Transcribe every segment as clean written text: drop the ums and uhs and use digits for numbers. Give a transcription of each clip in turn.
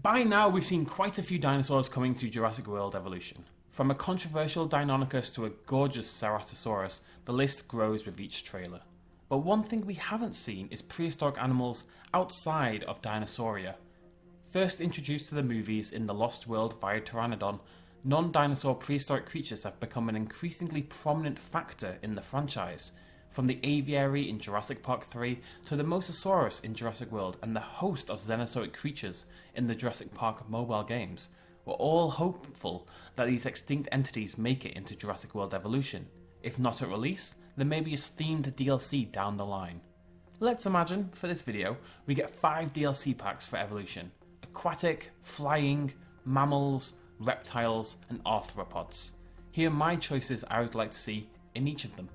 By now we've seen quite a few dinosaurs coming to Jurassic World Evolution. From a controversial Deinonychus to a gorgeous Ceratosaurus, the list grows with each trailer. But one thing we haven't seen is prehistoric animals outside of Dinosauria. First introduced to the movies in The Lost World via Pteranodon, non-dinosaur prehistoric creatures have become an increasingly prominent factor in the franchise. From the aviary in Jurassic Park 3 to the Mosasaurus in Jurassic World and the host of Xenozoic creatures in the Jurassic Park mobile games, we're all hopeful that these extinct entities make it into Jurassic World Evolution. If not at release, then maybe as themed DLC down the line. Let's imagine, for this video, we get 5 DLC packs for Evolution: Aquatic, Flying, Mammals, Reptiles and Arthropods. Here are my choices I would like to see in each of them.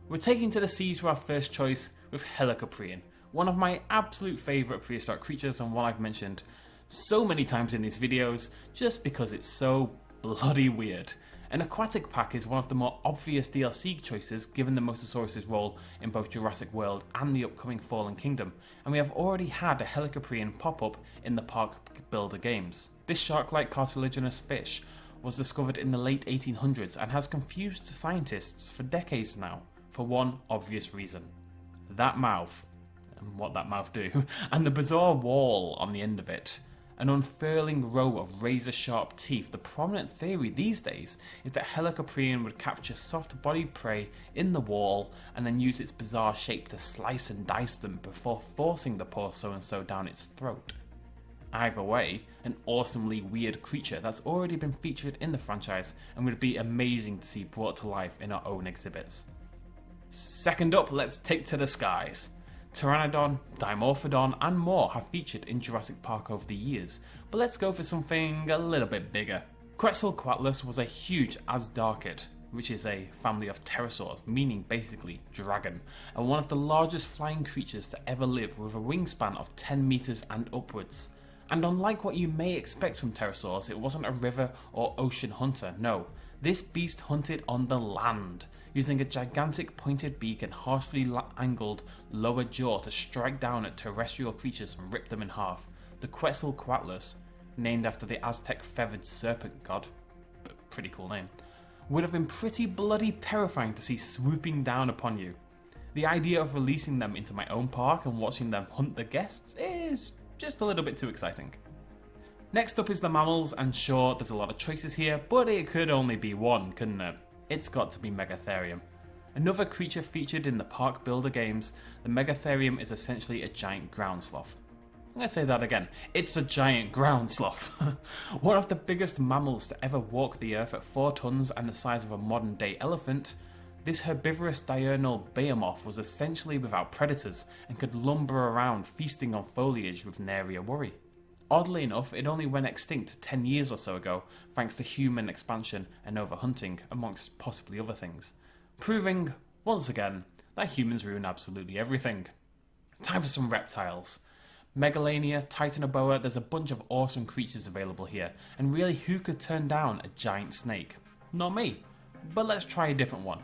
We're taking to the seas for our first choice with Helicoprion, one of my absolute favourite prehistoric creatures and one I've mentioned so many times in these videos just because it's so bloody weird. An aquatic pack is one of the more obvious DLC choices given the Mosasaurus' role in both Jurassic World and the upcoming Fallen Kingdom, and we have already had a Helicoprion pop up in the Park Builder games. This shark-like cartilaginous fish was discovered in the late 1800s and has confused scientists for decades now, for one obvious reason: that mouth, and what that mouth do, and the bizarre wall on the end of it. An unfurling row of razor-sharp teeth. The prominent theory these days is that Helicoprion would capture soft-bodied prey in the wall and then use its bizarre shape to slice and dice them before forcing the poor so-and-so down its throat. Either way, an awesomely weird creature that's already been featured in the franchise and would be amazing to see brought to life in our own exhibits. Second up, let's take to the skies. Pteranodon, Dimorphodon and more have featured in Jurassic Park over the years, but let's go for something a little bit bigger. Quetzalcoatlus was a huge Azhdarchid, which is a family of pterosaurs, meaning basically dragon, and one of the largest flying creatures to ever live with a wingspan of 10 meters and upwards. And unlike what you may expect from pterosaurs, it wasn't a river or ocean hunter, no. This beast hunted on the land, using a gigantic pointed beak and harshly angled lower jaw to strike down at terrestrial creatures and rip them in half. The Quetzalcoatlus, named after the Aztec feathered serpent god, but pretty cool name, would have been pretty bloody terrifying to see swooping down upon you. The idea of releasing them into my own park and watching them hunt the guests is just a little bit too exciting. Next up is the mammals, and sure, there's a lot of choices here, but it could only be one, couldn't it? It's got to be Megatherium. Another creature featured in the Park Builder games, the Megatherium is essentially a giant ground sloth. I'm going to say that again, it's a giant ground sloth. One of the biggest mammals to ever walk the earth at 4 tons and the size of a modern day elephant, this herbivorous diurnal behemoth was essentially without predators and could lumber around feasting on foliage with nary a worry. Oddly enough, it only went extinct 10 years or so ago, thanks to human expansion and overhunting, amongst possibly other things. Proving, once again, that humans ruin absolutely everything. Time for some reptiles. Meg Alania Titanoboa, there's a bunch of awesome creatures available here, and really who could turn down a giant snake? Not me. But let's try a different one.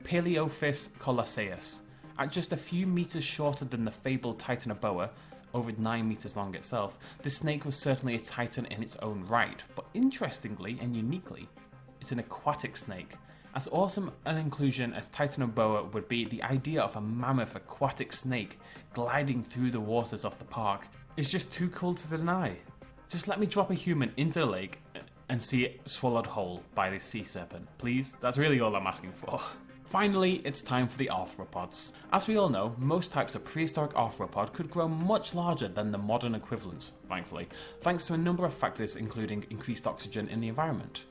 Paleophis colosseus. At just a few meters shorter than the fabled Titanoboa, over 9 meters long itself, the snake was certainly a titan in its own right, but interestingly and uniquely, it's an aquatic snake. As awesome an inclusion as Titanoboa would be, the idea of a mammoth aquatic snake gliding through the waters of the park is just too cool to deny. Just let me drop a human into the lake and see it swallowed whole by this sea serpent, please. That's really all I'm asking for. Finally, it's time for the arthropods. As we all know, most types of prehistoric arthropod could grow much larger than the modern equivalents, thankfully, thanks to a number of factors including increased oxygen in the environment.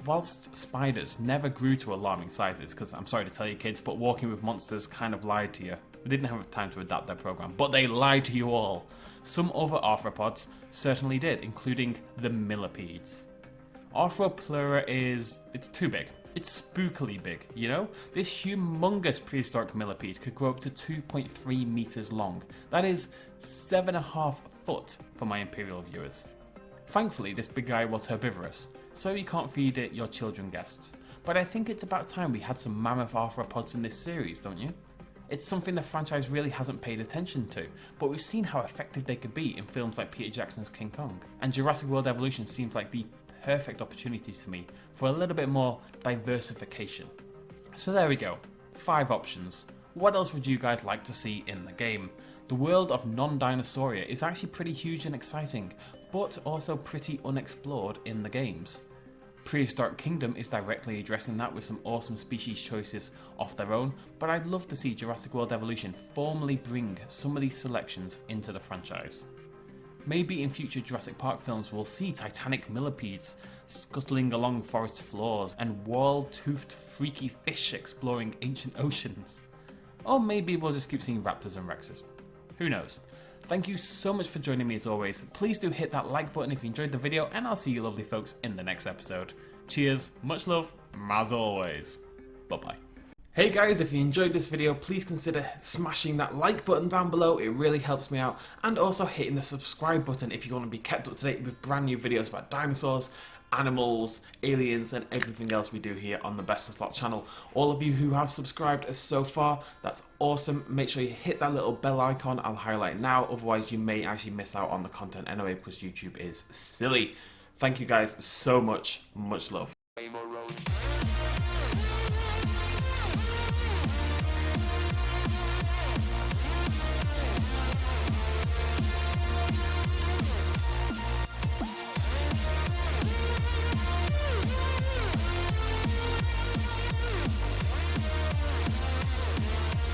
Whilst spiders never grew to alarming sizes, because I'm sorry to tell you kids, but Walking with Monsters kind of lied to you. They didn't have time to adapt their program, but they lied to you all. Some other arthropods certainly did, including the Millipedes. Arthropleura it's too big. It's spookily big, you know? This humongous prehistoric millipede could grow up to 2.3 meters long. That is 7.5 foot for my imperial viewers. Thankfully, this big guy was herbivorous, so you can't feed it your children guests. But I think it's about time we had some mammoth arthropods in this series, don't you? It's something the franchise really hasn't paid attention to, but we've seen how effective they could be in films like Peter Jackson's King Kong, and Jurassic World Evolution seems like the perfect opportunity to me for a little bit more diversification. So there we go, 5 options. What else would you guys like to see in the game? The world of Non-Dinosauria is actually pretty huge and exciting, but also pretty unexplored in the games. Prehistoric Kingdom is directly addressing that with some awesome species choices of their own, but I'd love to see Jurassic World Evolution formally bring some of these selections into the franchise. Maybe in future Jurassic Park films we'll see titanic millipedes scuttling along forest floors and wall-toothed freaky fish exploring ancient oceans. Or maybe we'll just keep seeing raptors and rexes. Who knows? Thank you so much for joining me as always. Please do hit that like button if you enjoyed the video, and I'll see you lovely folks in the next episode. Cheers, much love, as always. Bye bye. Hey guys, if you enjoyed this video, please consider smashing that like button down below. It really helps me out. And also hitting the subscribe button if you want to be kept up to date with brand new videos about dinosaurs, animals, aliens, and everything else we do here on the BestInSlot channel. All of you who have subscribed so far, that's awesome. Make sure you hit that little bell icon. I'll highlight it now, otherwise you may actually miss out on the content anyway, because YouTube is silly. Thank you guys so much. Much love.